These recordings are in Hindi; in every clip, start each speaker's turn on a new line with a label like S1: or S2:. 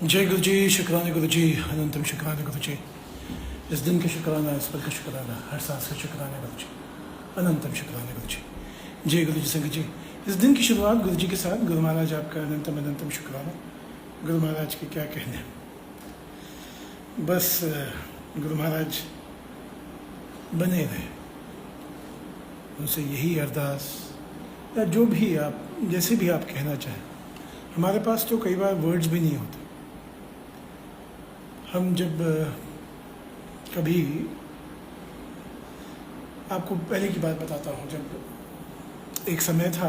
S1: जय गुरु जी, शुक्राना गुरु जी, अनंतम शुक्राना गुरु जी। इस दिन का शुक्राना, इस पल का शुक्राना, हर सांस का शुक्राना गुरु जी, अनंतम शुक्राना गुरु जी। जय गुरु जी संगत जी। इस दिन की शुरुआत गुरु जी के साथ। गुरु महाराज आपका अनंतम अनंतम शुक्राना। गुरु महाराज के क्या कहने, बस गुरु महाराज बने रहे, उनसे यही अरदास, या जो भी आप, जैसे भी आप कहना चाहें। हमारे पास तो कई बार वर्ड्स भी नहीं होते। हम जब कभी, आपको पहले की बात बताता हूँ, जब एक समय था,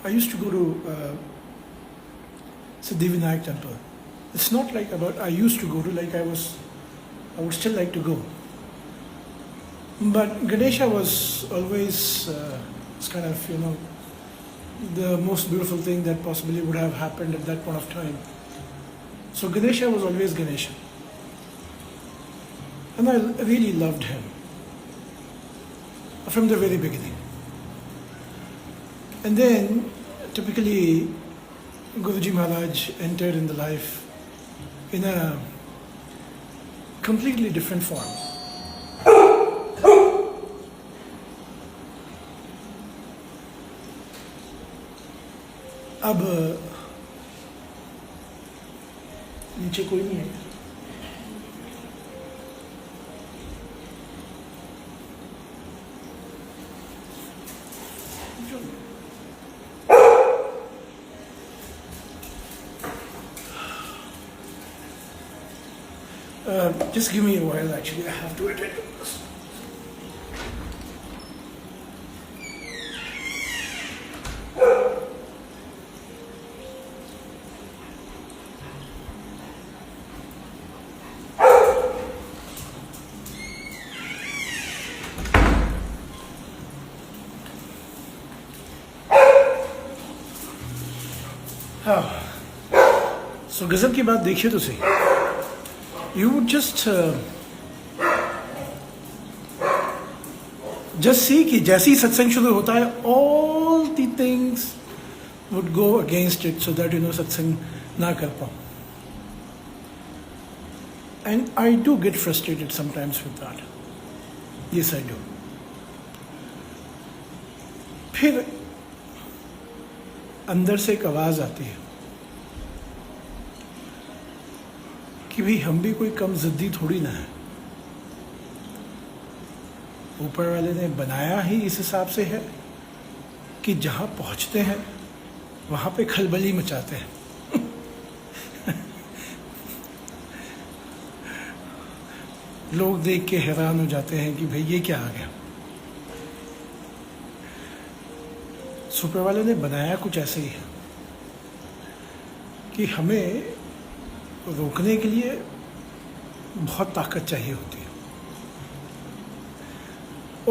S1: I used to go to Siddhivinayak temple. It's not like about I used to go to, like I would still like to go. But Ganesha was always it's kind of, the most beautiful thing that possibly would have happened at that point of time. So Ganesha was always Ganesha. And I really loved him from the very beginning. And then, typically, Guruji Maharaj entered in the life in a completely different form. अब नीचे कोई नहीं है। Just give me a while, actually. I have to attend to this. हाँ, सो गजब की बात देखिए तो सही। You would just see कि जैसे ही सत्संग शुरू होता है, all the things would go against it so that सत्संग ना कर पाऊँ. And I do get frustrated sometimes with that. Yes, I do. फिर अंदर से एक आवाज आती है कि भाई हम भी कोई कम जिद्दी थोड़ी ना है। ऊपर वाले ने बनाया ही इस हिसाब से है कि जहां पहुंचते हैं वहां पे खलबली मचाते हैं। लोग देख के हैरान हो जाते हैं कि भाई ये क्या आ गया। ऊपर वाले ने बनाया कुछ ऐसे ही है कि हमें रोकने के लिए बहुत ताकत चाहिए होती है।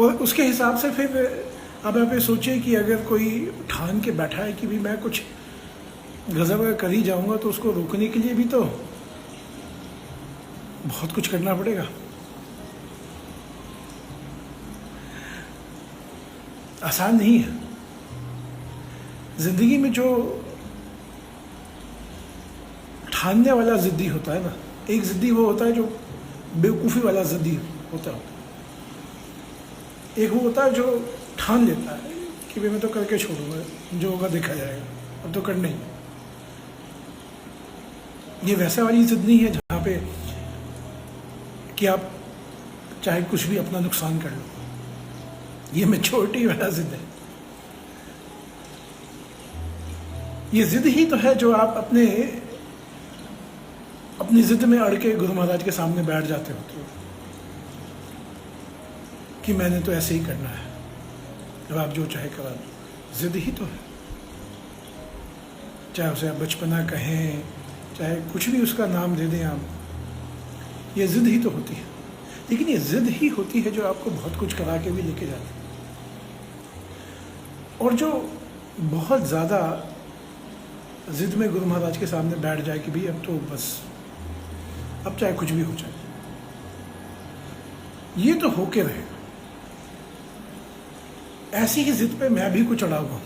S1: और उसके हिसाब से फिर अब आप ये सोचिए कि अगर कोई ठान के बैठा है कि भी मैं कुछ गजब कर ही जाऊंगा, तो उसको रोकने के लिए भी तो बहुत कुछ करना पड़ेगा। आसान नहीं है। जिंदगी में जो ठानने वाला जिद्दी होता है ना, एक जिद्दी वो होता है जो बेवकूफ़ी वाला जिद्दी होता है, एक वो होता है जो ठान लेता है कि भाई मैं तो करके छोड़ूंगा, जो होगा देखा जाएगा, अब तो करना ही। ये वैसा वाली जिद नहीं है जहाँ पे कि आप चाहे कुछ भी अपना नुकसान कर लो। ये मैच्योरिटी वाला जिद है। ये जिद ही तो है जो आप अपनी जिद में अड़ के गुरु महाराज के सामने बैठ जाते हो कि मैंने तो ऐसे ही करना है, जब आप जो चाहे करा लो। जिद ही तो है, चाहे उसे आप बचपना कहें, चाहे कुछ भी उसका नाम दे दें आप, ये जिद ही तो होती है। लेकिन ये जिद ही होती है जो आपको बहुत कुछ करा के भी लेके जाती है। और जो बहुत ज़्यादा जिद में गुरु महाराज के सामने बैठ जाए कि भाई अब तो बस, अब चाहे कुछ भी हो जाए, ये तो होके रहेगा। ऐसी ही जिद पे मैं भी कुछ अड़ा हुआ हूं।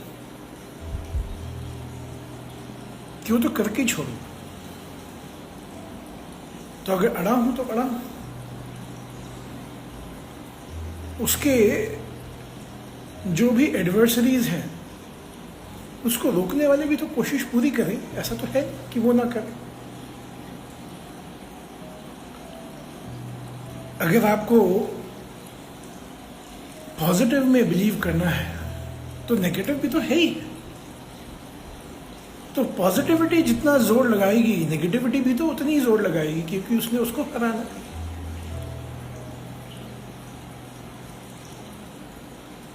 S1: क्यों तो करके ही छोड़ूं। तो अगर अड़ा हूं तो अड़ा हूं। उसके जो भी एडवर्सरीज हैं उसको रोकने वाले भी तो कोशिश पूरी करें। ऐसा तो है कि वो ना करें। अगर आपको पॉजिटिव में बिलीव करना है तो नेगेटिव भी तो है ही। तो पॉजिटिविटी जितना जोर लगाएगी नेगेटिविटी भी तो उतनी ही जोर लगाएगी, क्योंकि उसने उसको हराना है।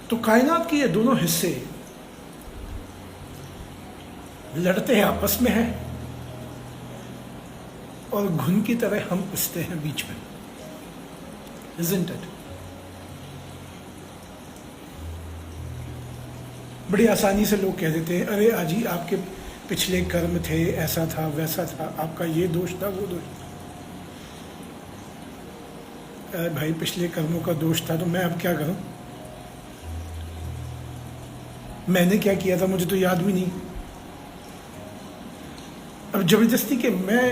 S1: तो कायनात के ये दोनों हिस्से लड़ते हैं, आपस में हैं, और घुन की तरह हम पिसते हैं बीच में। Isn't it? बड़ी आसानी से लोग कह देते हैं, अरे आजी आपके पिछले कर्म थे, ऐसा था वैसा था, आपका ये दोष था वो दोष था। अरे भाई पिछले कर्मों का दोष था तो मैं अब क्या करूं? मैंने क्या किया था मुझे तो याद भी नहीं। अब जबरदस्ती के मैं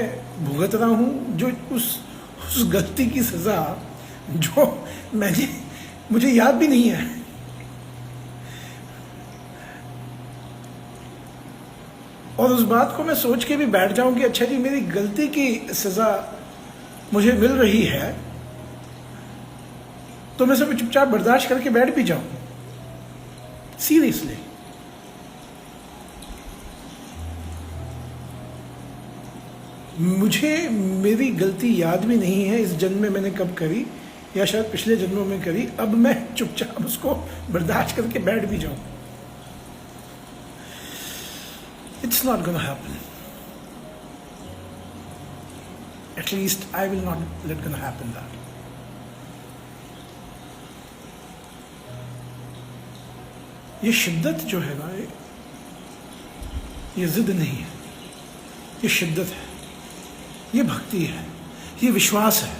S1: भुगत रहा हूं जो उस गलती की सजा जो मुझे याद भी नहीं है। और उस बात को मैं सोच के भी बैठ जाऊं कि अच्छा जी मेरी गलती की सजा मुझे मिल रही है, तो मैं सब चुपचाप बर्दाश्त करके बैठ भी जाऊं। सीरियसली मुझे मेरी गलती याद भी नहीं है इस जन्म में मैंने कब करी, या शायद पिछले जन्मों में करी। अब मैं चुपचाप उसको बर्दाश्त करके बैठ भी जाऊं। It's not gonna happen. At least I will not let gonna happen that. ये शिद्दत जो है ना, ये जिद नहीं है, ये शिद्दत है, ये भक्ति है, ये विश्वास है।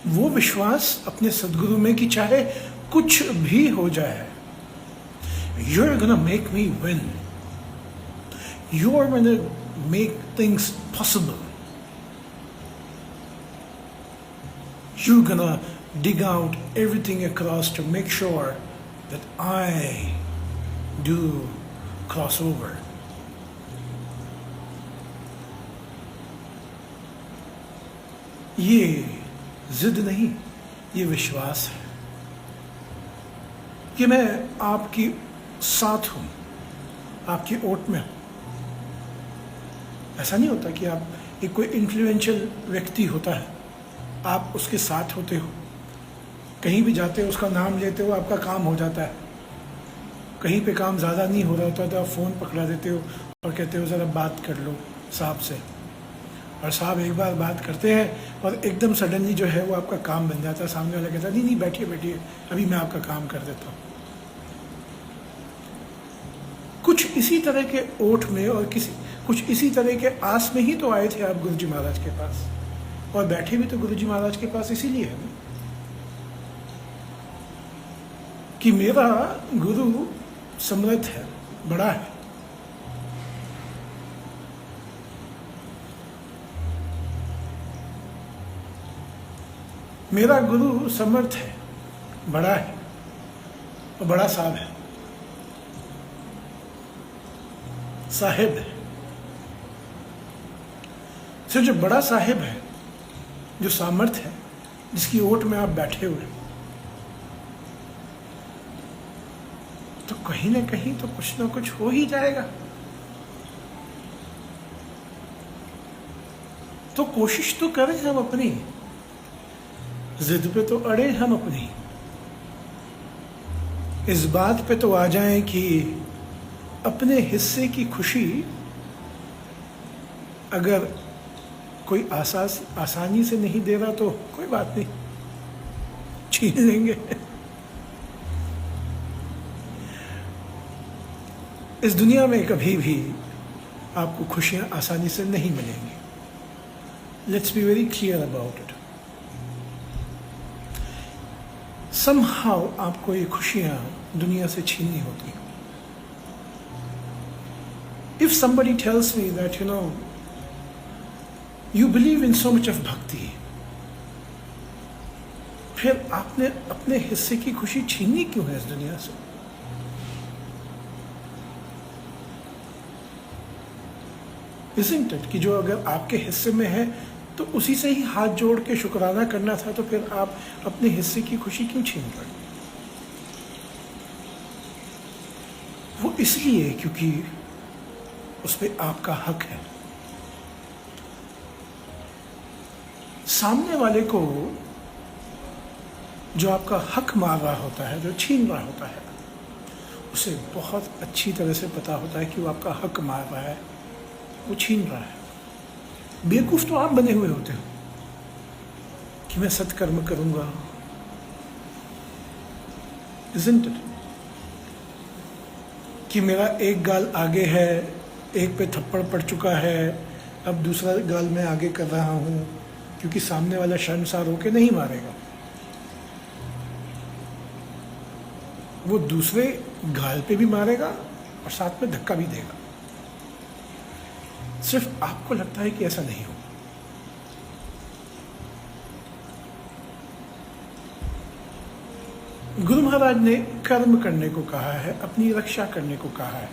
S1: वो विश्वास अपने सदगुरु में कि चाहे कुछ भी हो जाए, you're gonna make me win, you're gonna make things possible, you're gonna dig out everything across to make sure that I do cross over. ये जिद नहीं, ये विश्वास है कि मैं आपकी साथ हूं, आपकी ओट में हूं। ऐसा नहीं होता कि आप एक कोई इन्फ्लुएंशियल व्यक्ति होता है, आप उसके साथ होते हो, कहीं भी जाते हो उसका नाम लेते हो, आपका काम हो जाता है। कहीं पे काम ज़्यादा नहीं हो रहा होता तो आप फ़ोन पकड़ा देते हो और कहते हो ज़रा बात कर लो साहब से, और साहब एक बार बात करते हैं और एकदम सडनली जो है वो आपका काम बन जाता है। सामने वाला कहता है नहीं नहीं बैठिए बैठिए, अभी मैं आपका काम कर देता हूँ। कुछ इसी तरह के ओठ में और कुछ इसी तरह के आस में ही तो आए थे आप गुरु जी महाराज के पास, और बैठे भी तो गुरु जी महाराज के पास इसीलिए है कि मेरा गुरु समर्थ है, बड़ा है। मेरा गुरु समर्थ है, बड़ा है, और बड़ा साहब है, साहिब है। सिर्फ जो बड़ा साहिब है, जो सामर्थ है, जिसकी ओट में आप बैठे हुए, तो कहीं ना कहीं तो कुछ ना कुछ हो ही जाएगा। तो कोशिश तो करें हम अपनी, जिद पे तो अड़े हम अपनी, इस बात पे तो आ जाएं कि अपने हिस्से की खुशी अगर कोई आसानी से नहीं दे रहा तो कोई बात नहीं, छीन लेंगे। इस दुनिया में कभी भी आपको खुशियां आसानी से नहीं मिलेंगी। Let's be very clear about it. Somehow आपको ये खुशियां दुनिया से छीननी होती हैं। If somebody tells me that, you believe in so much of bhakti, फिर आपने अपने हिस्से की खुशी छीननी क्यों है इस दुनिया से? Isn't it? कि जो अगर आपके हिस्से में है तो उसी से ही हाथ जोड़ के शुक्राना करना था, तो फिर आप अपने हिस्से की खुशी क्यों छीन रहे? वो इसलिए क्योंकि उस पे आपका हक है। सामने वाले को जो आपका हक मार रहा होता है, जो छीन रहा होता है, उसे बहुत अच्छी तरह से पता होता है कि वो आपका हक मार रहा है, वो छीन रहा है। बेवकूफ तो आप बने हुए होते हो कि मैं सत्कर्म करूंगा। Isn't it? कि मेरा एक गाल आगे है, एक पे थप्पड़ पड़ चुका है, अब दूसरा गाल मैं आगे कर रहा हूं क्योंकि सामने वाला शर्मसार होके नहीं मारेगा, वो दूसरे गाल पे भी मारेगा और साथ में धक्का भी देगा। सिर्फ आपको लगता है कि ऐसा नहीं हो। गुरु महाराज ने कर्म करने को कहा है, अपनी रक्षा करने को कहा है,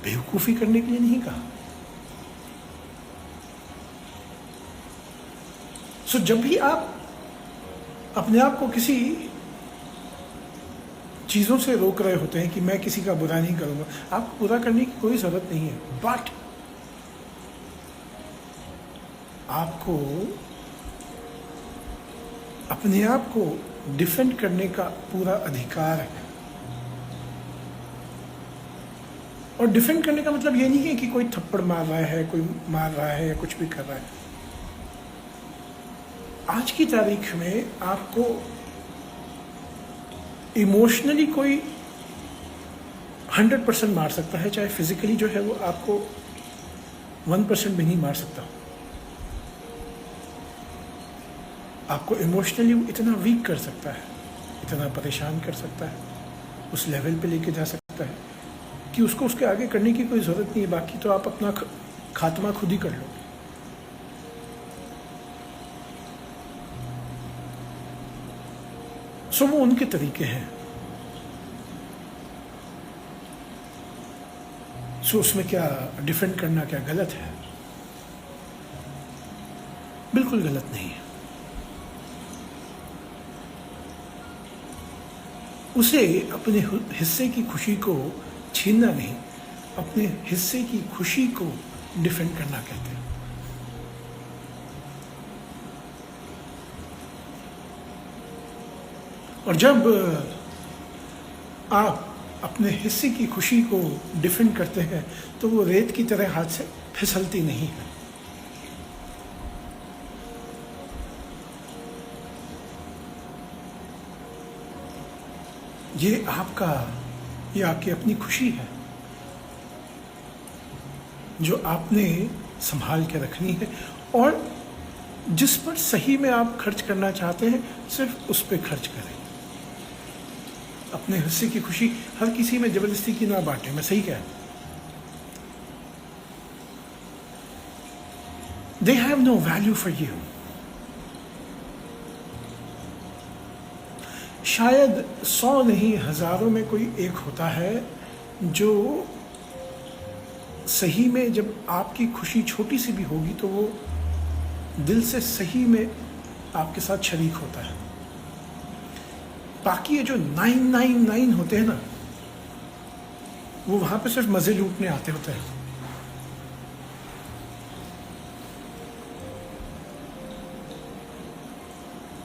S1: बेवकूफी करने के लिए नहीं कहा। सो जब भी आप अपने आप को किसी चीजों से रोक रहे होते हैं कि मैं किसी का बुरा नहीं करूंगा, आपको बुरा करने की कोई जरूरत नहीं है, बट आपको अपने आप को डिफेंड करने का पूरा अधिकार है। और डिफेंड करने का मतलब ये नहीं है कि कोई थप्पड़ मार रहा है, कोई मार रहा है या कुछ भी कर रहा है। आज की तारीख में आपको इमोशनली कोई 100% मार सकता है, चाहे फिजिकली जो है वो आपको 1% भी नहीं मार सकता। आपको इमोशनली इतना वीक कर सकता है, इतना परेशान कर सकता है, उस लेवल पे लेके जा सकता है कि उसको उसके आगे करने की कोई ज़रूरत नहीं है। बाकी तो आप अपना खात्मा खुद ही कर लो। सो वो उनके तरीके हैं। सो उसमें क्या डिफेंड करना क्या गलत है? बिल्कुल गलत नहीं है। उसे अपने हिस्से की खुशी को छीनना नहीं, अपने हिस्से की खुशी को डिफेंड करना कहते हैं। और जब आप अपने हिस्से की खुशी को डिफेंड करते हैं तो वो रेत की तरह हाथ से फिसलती नहीं है। ये आपकी अपनी खुशी है जो आपने संभाल के रखनी है, और जिस पर सही में आप खर्च करना चाहते हैं सिर्फ उस पर खर्च करें। अपने हिस्से की खुशी हर किसी में जबरदस्ती की ना बांटें। मैं सही कह? They have no value for you. शायद 100 नहीं, हजारों में कोई एक होता है जो सही में जब आपकी खुशी छोटी सी भी होगी तो वो दिल से सही में आपके साथ शरीक होता है। बाकी ये जो 999 होते हैं ना, वो वहां पे सिर्फ मजे लूटने आते होते हैं।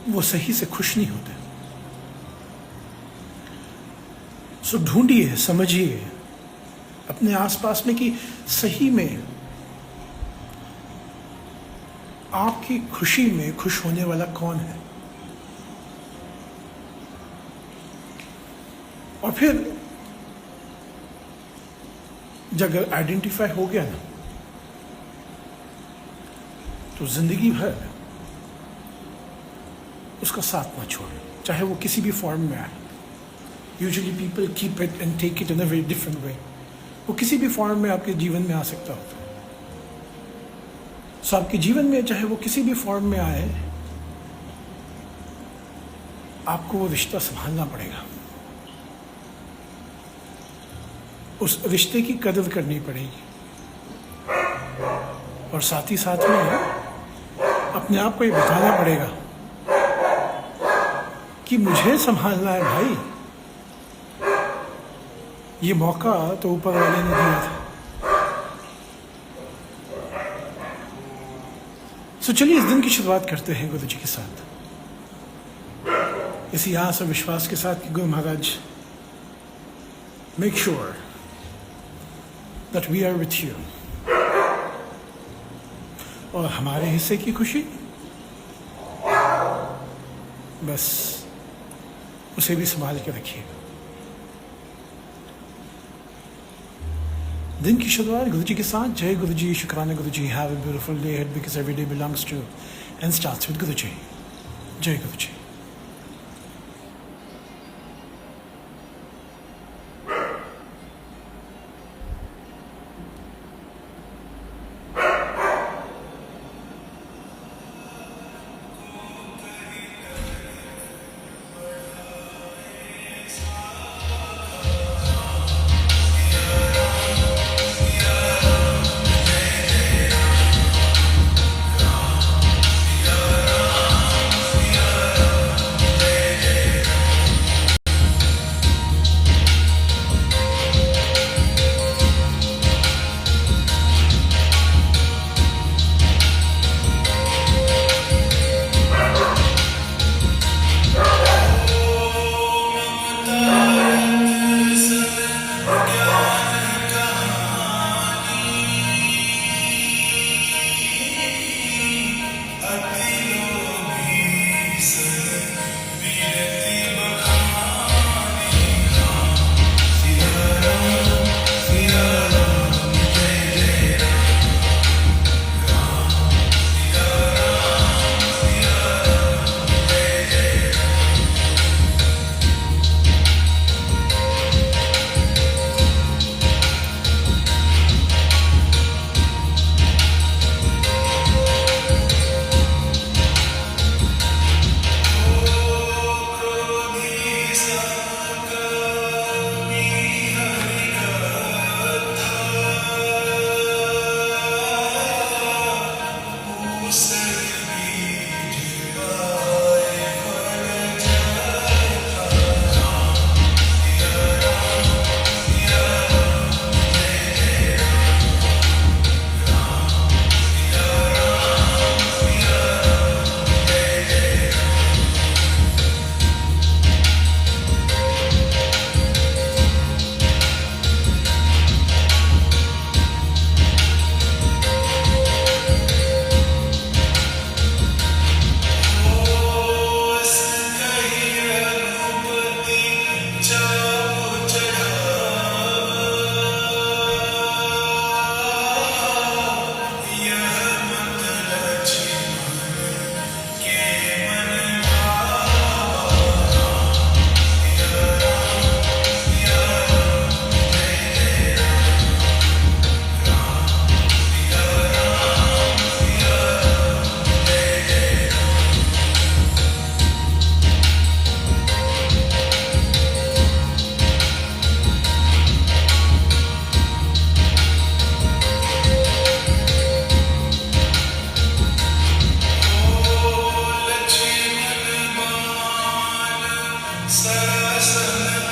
S1: वो सही से खुश नहीं होते। सो ढूंढिए, समझिए अपने आसपास में कि सही में आपकी खुशी में खुश होने वाला कौन है, और फिर जब आइडेंटिफाई हो गया ना, तो जिंदगी भर उसका साथ मत छोड़ो, चाहे वो किसी भी फॉर्म में आए। Usually people keep it and take it in a very different way. वो किसी भी फॉर्म में आपके जीवन में आ सकता हो। सो आपके जीवन में चाहे वो किसी भी फॉर्म में आए, आपको वो रिश्ता संभालना पड़ेगा, उस रिश्ते की कदर करनी पड़ेगी, और साथ ही साथ में अपने आप को ये बताना पड़ेगा कि मुझे संभालना है भाई, ये मौका तो ऊपर वाले ने दिया था। सो चलिए इस दिन की शुरुआत करते हैं गुरु जी के साथ, इसी आस और विश्वास के साथ कि Guru Maharaj make sure that we are with you, और हमारे हिस्से की खुशी बस उसे भी संभाल के रखिएगा। दिन की शुरुआत गुरु जी के साथ। जय गुरु जी, शुक्राना Guru ji, have a beautiful day ahead because every day belongs to and starts with Guru ji. जय गुरु जी।
S2: Sarasana